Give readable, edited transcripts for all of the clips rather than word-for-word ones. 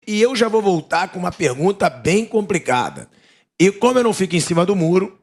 e eu já vou voltar com uma pergunta bem complicada. E como eu não fico em cima do muro,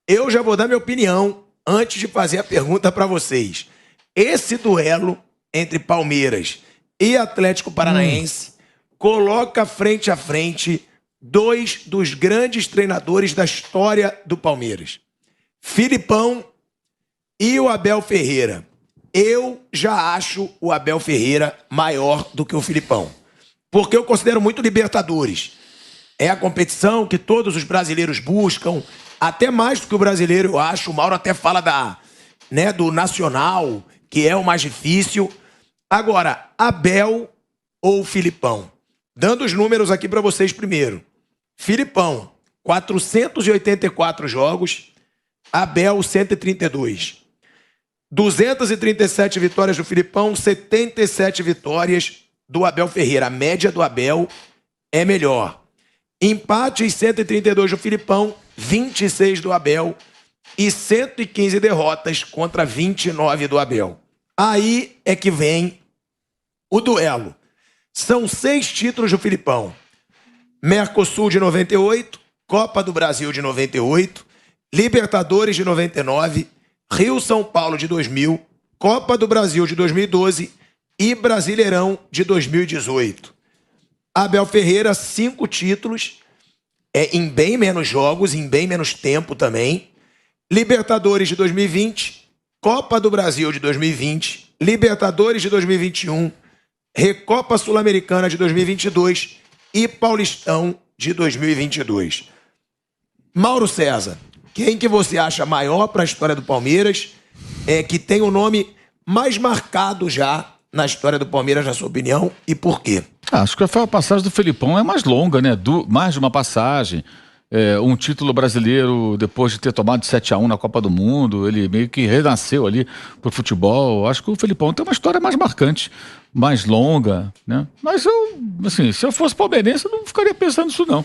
eu já vou dar minha opinião antes de fazer a pergunta para vocês. Esse duelo entre Palmeiras e Atlético Paranaense coloca frente a frente dois dos grandes treinadores da história do Palmeiras. Filipão e o Abel Ferreira. Eu já acho o Abel Ferreira maior do que o Filipão, porque eu considero muito Libertadores. É a competição que todos os brasileiros buscam, até mais do que o brasileiro, eu acho. O Mauro até fala do Nacional, que é o mais difícil. Agora, Abel ou Filipão? Dando os números aqui para vocês primeiro. Filipão, 484 jogos. Abel, 132. 237 vitórias do Filipão, 77 vitórias do Abel Ferreira. A média do Abel é melhor. Empates, 132 do Filipão, 26 do Abel e 115 derrotas contra 29 do Abel. Aí é que vem o duelo. São 6 títulos do Filipão. Mercosul de 98, Copa do Brasil de 98, Libertadores de 99, Rio-São Paulo de 2000, Copa do Brasil de 2012 e Brasileirão de 2018. Abel Ferreira, 5 títulos, em bem menos jogos, em bem menos tempo também. Libertadores de 2020, Copa do Brasil de 2020, Libertadores de 2021, Recopa Sul-Americana de 2022 e Paulistão de 2022. Mauro César, quem que você acha maior para a história do Palmeiras, que tem o nome mais marcado já na história do Palmeiras, na sua opinião, e por quê? Acho que a passagem do Felipão é mais longa, né? Mais de uma passagem. Um título brasileiro depois de ter tomado 7-1 na Copa do Mundo, ele meio que renasceu ali pro futebol. Acho que o Felipão tem uma história mais marcante, mais longa, né? Mas se eu fosse palmeirense, eu não ficaria pensando nisso, não.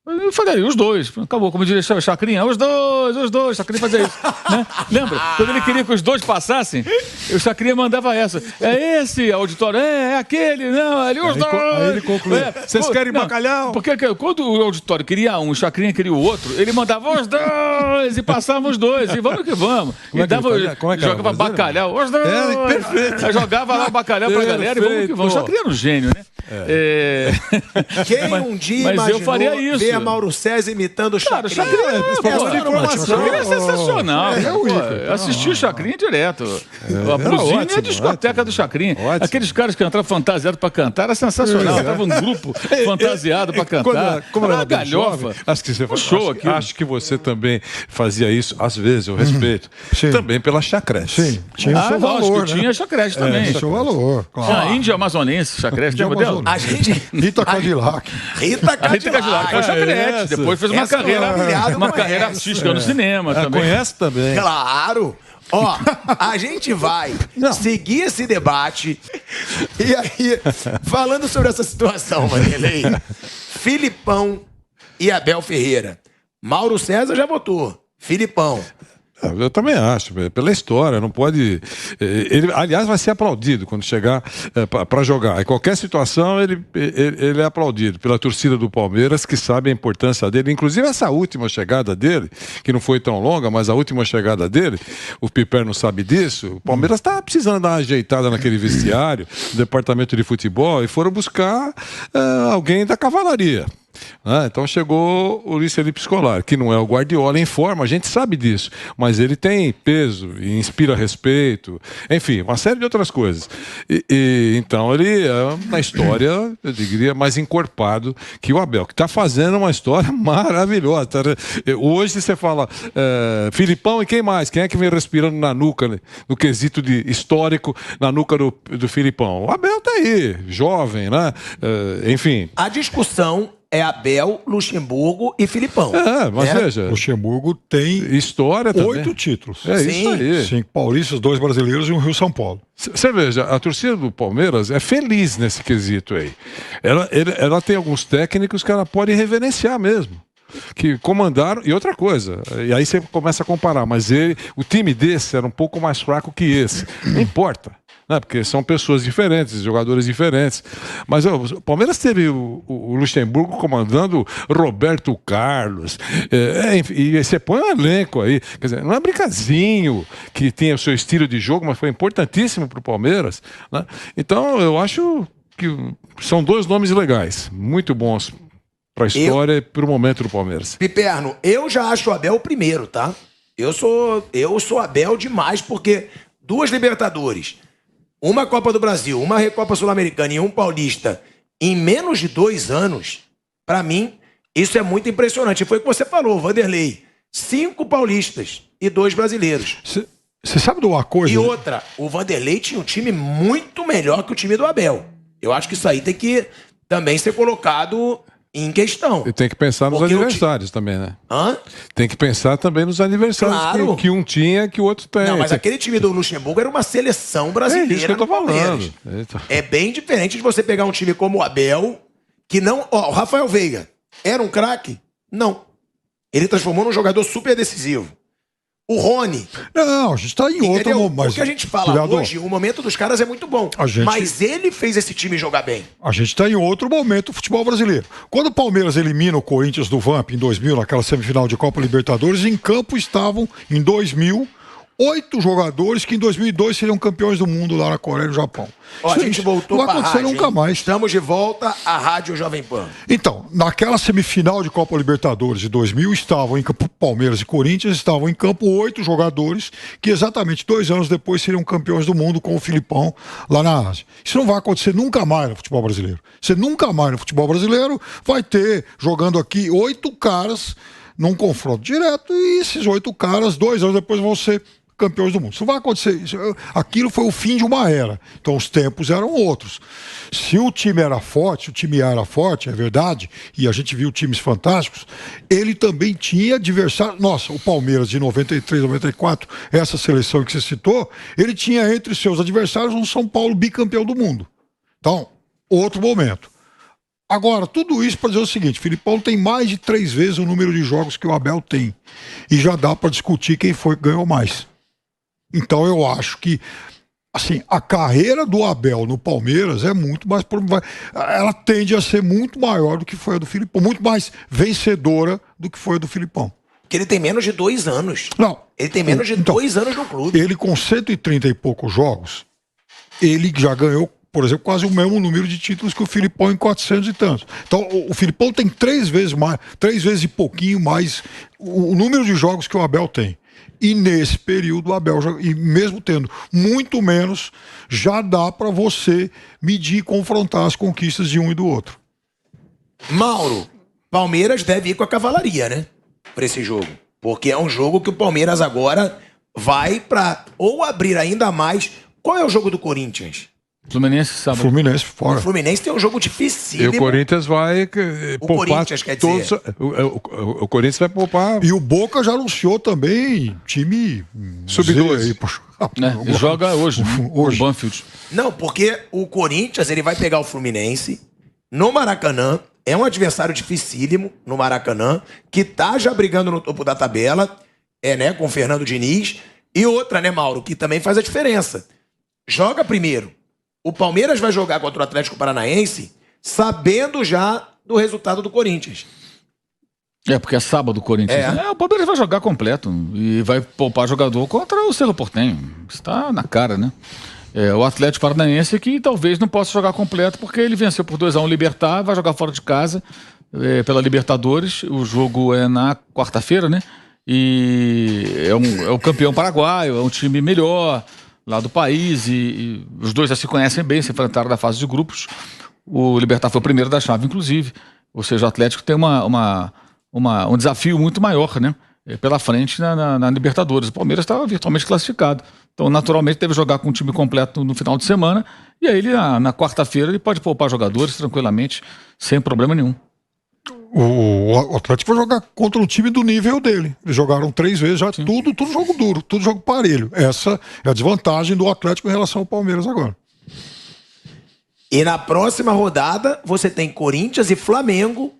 Eu faria os dois. Acabou, como diria o Chacrinha, os dois. Chacrinha fazia isso, né? Lembra? Quando ele queria que os dois passassem, o Chacrinha mandava essa. É esse auditório, é aquele, não, ali os dois. Aí ele concluiu. Vocês querem bacalhau? Porque quando o auditório queria um, o Chacrinha queria o outro, ele mandava os dois e passava os dois. E vamos que vamos. Jogava bacalhau, os dois. Perfeito. Aí jogava lá o bacalhau pra galera e vamos que vamos. O Chacrinha era um gênio, né? Quem um dia eu faria isso. Ver a Mauro César imitando o Chacrinha? Chacrinha é sensacional. Eu assisti o Chacrinha direto. A blusinha é a discoteca do Chacrinha. Aqueles caras que entravam fantasiados pra cantar, era sensacional. Tava um grupo fantasiado pra cantar. Como era uma galhofa. Acho que você também fazia isso, às vezes, eu respeito. Também pela chacrete. Sim, tinha o seu valor, né? Tinha chacrete também. Tinha o seu valor, claro. A Índia Amazonense, chacrete, lembra dela? Rita Cadillac. Rita Cadillac foi chacrete. Depois fez uma carreira artística no cinema também. Conhece também. Claro. Ó, a gente vai seguir esse debate. E aí, falando sobre essa situação, Vanderlei, Filipão e Abel Ferreira. Mauro César já votou. Filipão. Eu também acho, pela história, não pode... Ele, aliás, vai ser aplaudido quando chegar para jogar. Em qualquer situação, ele é aplaudido pela torcida do Palmeiras, que sabe a importância dele. Inclusive, essa última chegada dele, que não foi tão longa, mas a última chegada dele, o Piper não sabe disso, o Palmeiras está precisando dar uma ajeitada naquele vestiário, no departamento de futebol, e foram buscar alguém da cavalaria. Então chegou o Luiz Felipe Scolari, que não é o Guardiola em forma, a gente sabe disso, mas ele tem peso e inspira respeito, enfim, uma série de outras coisas. Então ele é, na história, eu diria, mais encorpado que o Abel, que está fazendo uma história maravilhosa. Hoje você fala Filipão e quem mais? Quem é que vem respirando na nuca, né? No quesito de histórico, na nuca do Filipão? O Abel tá aí, jovem, né? Enfim. A discussão é Abel, Luxemburgo e Filipão. Mas veja... Luxemburgo tem história também. 8 títulos. Isso aí. 5 paulistas, 2 brasileiros e um Rio-São Paulo. Você veja, a torcida do Palmeiras é feliz nesse quesito aí. Ela tem alguns técnicos que ela pode reverenciar mesmo, que comandaram, e outra coisa, e aí você começa a comparar, mas o time desse era um pouco mais fraco que esse. Não importa. né? Porque são pessoas diferentes, jogadores diferentes. Mas o Palmeiras teve o Luxemburgo comandando Roberto Carlos, enfim, e você põe um elenco aí, quer dizer, não é Bricazinho que tem o seu estilo de jogo, mas foi importantíssimo para o Palmeiras, né? Então eu acho que são dois nomes legais, muito bons para a história e para o momento do Palmeiras. Piperno, eu já acho o Abel o primeiro, tá? Eu sou Abel demais, porque 2 Libertadores, uma Copa do Brasil, uma Recopa Sul-Americana e um Paulista em menos de 2 anos, pra mim, isso é muito impressionante. Foi o que você falou, Vanderlei. 5 paulistas e 2 brasileiros. Você sabe de uma coisa? E outra, o Vanderlei tinha um time muito melhor que o time do Abel. Eu acho que isso aí tem que também ser colocado em questão. E tem que pensar nos Porque aniversários também, né? Hã? Tem que pensar também nos aniversários Claro. que um tinha que o outro tem. Não, mas aquele time do Luxemburgo era uma seleção brasileira. É isso que eu tô no Palmeiras. falando. Eita. É bem diferente de você pegar um time como o Abel, que não... Ó, o Rafael Veiga era um craque? Não. Ele transformou num jogador super decisivo. O Rony... Não, a gente tá em outro Entendeu? momento. O que a gente fala hoje, o momento dos caras é muito bom. Mas ele fez esse time jogar bem. A gente está em outro momento do futebol brasileiro. Quando o Palmeiras elimina o Corinthians do Vamp em 2000, naquela semifinal de Copa Libertadores, em campo estavam, em 2000, 8 jogadores que em 2002 seriam campeões do mundo lá na Coreia e no Japão. Ó, a gente voltou não vai pra acontecer rádio, nunca hein? mais. Estamos de volta à Rádio Jovem Pan. Então, naquela semifinal de Copa Libertadores de 2000, estavam em campo Palmeiras e Corinthians, estavam em campo 8 jogadores que exatamente 2 anos depois seriam campeões do mundo com o Filipão lá na Ásia. Isso não vai acontecer nunca mais no futebol brasileiro. Você nunca mais no futebol brasileiro vai ter, jogando aqui, 8 caras num confronto direto e esses 8 caras, 2 anos depois vão ser campeões do mundo. Isso não vai acontecer. Aquilo foi o fim de uma era. Então os tempos eram outros. Se o time era forte, se o time era forte, é verdade, e a gente viu times fantásticos, ele também tinha adversários. Nossa, o Palmeiras de 93, 94, essa seleção que você citou, ele tinha entre seus adversários um São Paulo bicampeão do mundo. Então, outro momento. Agora, tudo isso para dizer o seguinte: Filipão tem mais de 3 vezes o número de jogos que o Abel tem. E já dá para discutir quem foi que ganhou mais. Então eu acho que assim, a carreira do Abel no Palmeiras é muito mais... Ela tende a ser muito maior do que foi a do Filipão. Muito mais vencedora do que foi a do Filipão. Porque ele tem menos de 2 anos. Não. Ele tem menos de 2 anos no clube. Ele com 130 e poucos jogos, ele já ganhou, por exemplo, quase o mesmo número de títulos que o Filipão em 400 e tantos. Então, o Filipão tem 3 vezes mais, 3 vezes e pouquinho mais o número de jogos que o Abel tem. E nesse período o Abel, e mesmo tendo muito menos, já dá para você medir e confrontar as conquistas de um e do outro. Mauro, Palmeiras deve ir com a cavalaria, né? Pra esse jogo. Porque é um jogo que o Palmeiras agora vai pra ou abrir ainda mais. Qual é o jogo do Corinthians? Fluminense sábado. Fluminense fora. O Fluminense tem um jogo difícil. E o Corinthians vai poupar Corinthians, quer dizer. todos. O Corinthians vai poupar. E o Boca já anunciou também time Sub-12. Ele joga hoje, Hoje. o Banfield. Não, porque o Corinthians ele vai pegar o Fluminense no Maracanã. É um adversário dificílimo no Maracanã, que tá já brigando no topo da tabela, né, com o Fernando Diniz. E outra, né, Mauro, que também faz a diferença. Joga primeiro. O Palmeiras vai jogar contra o Atlético Paranaense sabendo já do resultado do Corinthians. É, porque é sábado o Corinthians. O Palmeiras vai jogar completo e vai poupar jogador contra o Cerro Porteño. Está na cara, né? O Atlético Paranaense que talvez não possa jogar completo porque ele venceu por 2-1 o Libertad, vai jogar fora de casa pela Libertadores. O jogo é na quarta-feira, né? E é o campeão paraguaio, é um time melhor lá do país e os dois já se conhecem bem, se enfrentaram na fase de grupos. O Libertad foi o primeiro da chave, inclusive. Ou seja, o Atlético tem um desafio muito maior, né? Pela frente na Libertadores. O Palmeiras está virtualmente classificado. Então, naturalmente, deve jogar com o time completo no final de semana. E aí, na quarta-feira, ele pode poupar jogadores tranquilamente, sem problema nenhum. O Atlético vai jogar contra um time do nível dele. Eles jogaram 3 vezes já, tudo jogo duro, tudo jogo parelho. Essa é a desvantagem do Atlético em relação ao Palmeiras agora. E na próxima rodada, você tem Corinthians e Flamengo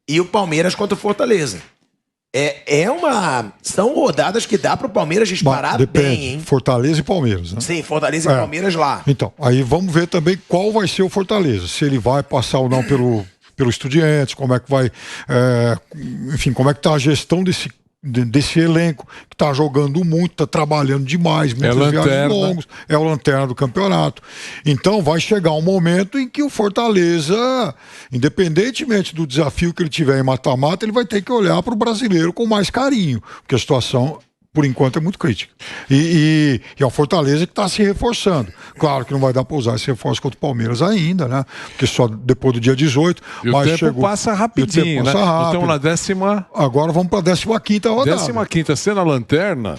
e o Palmeiras contra o Fortaleza. São rodadas que dá pro Palmeiras disparar bem, hein? Fortaleza e Palmeiras, né? Sim, Fortaleza e Palmeiras lá. Então, aí vamos ver também qual vai ser o Fortaleza. Se ele vai passar ou não pelo Estudiantes, como é que vai... enfim, como é que tá a gestão desse elenco, que está jogando muito, está trabalhando demais, muitas viagens longas, é o lanterna do campeonato. Então vai chegar um momento em que o Fortaleza, independentemente do desafio que ele tiver em mata-mata, ele vai ter que olhar para o brasileiro com mais carinho, porque a situação, por enquanto, é muito crítica. E é o Fortaleza que está se reforçando. Claro que não vai dar para usar esse reforço contra o Palmeiras ainda, né? Porque só depois do dia 18. E mas o tempo passa rapidinho, né? Então na Agora vamos para a 15ª rodada. 15ª, sendo a lanterna,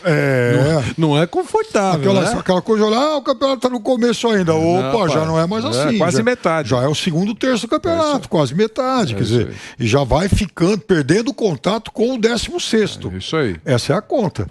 não é confortável, aquela coisa, o campeonato está no começo ainda. Opa, já não é mais assim. Quase metade. Já é o segundo terço do campeonato, quase metade. Quer dizer, e já vai ficando, perdendo contato com o 16º. Isso aí. Essa é a conta.